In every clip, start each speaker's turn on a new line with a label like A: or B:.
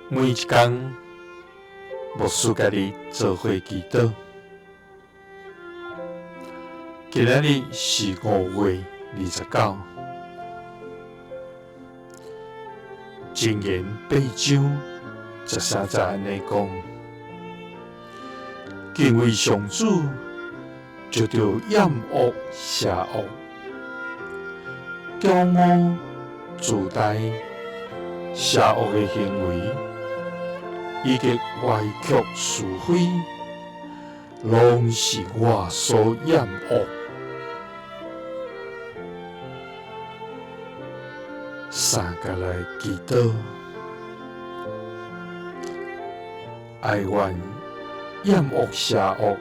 A: 每一天，牧师家己做伙祈祷。今仔日是5月29，箴言8章13節安尼講：敬畏上主，就着厭惡邪惡，驕傲自大邪惡的行為，以及歪曲是非，攏是我所厭惡。三個來祈禱，哀怨厭惡邪惡，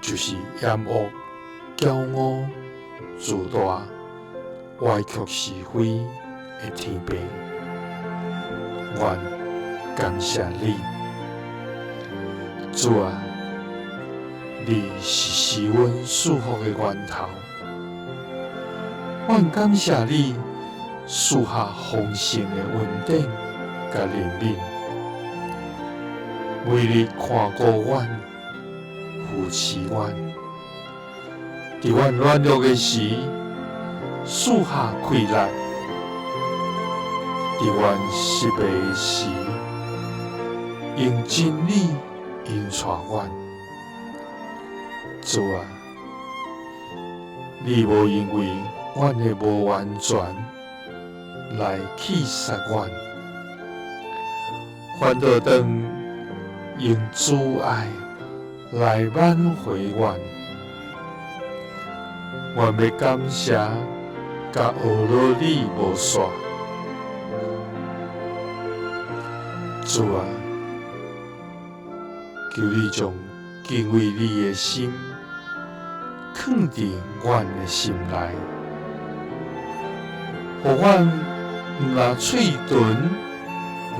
A: 就是厭惡驕傲自大、歪曲是非的天平。願感謝你，主啊，你是賜阮祝福的源頭。願感謝你，賜下豐盛的恩典甲憐憫，每日看顧阮、扶持阮，佇阮軟弱的時，賜下氣力；佇阮失敗的時，用真理引帶阮。主啊，你無因為阮的無完全來氣殺阮，反倒當用主愛來挽回阮。阮要感謝甲學了你無煞。主啊，求你將敬畏你的心放佇阮的心內，互阮毋拿嘴唇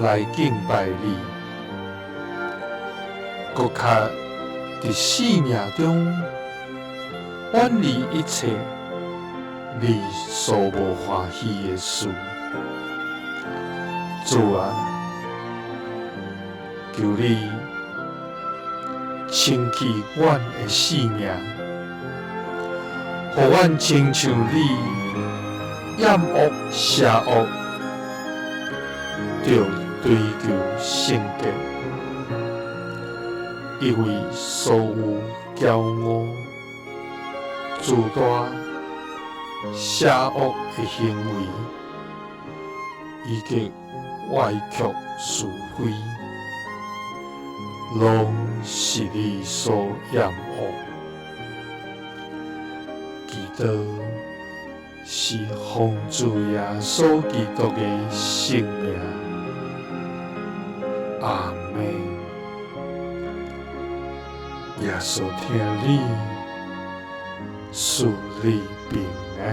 A: 來敬拜你，閣較佇生命中遠離一切你所無歡喜的事。主啊，求你清去阮的生命，互阮親像你厭惡邪惡，着追求聖潔，因為所有驕傲、自大、邪惡的行為，以及歪曲是非，攏是你所厭惡。祈禱是奉主耶穌基督的聖名，阿們。耶穌聽你，賜你平安。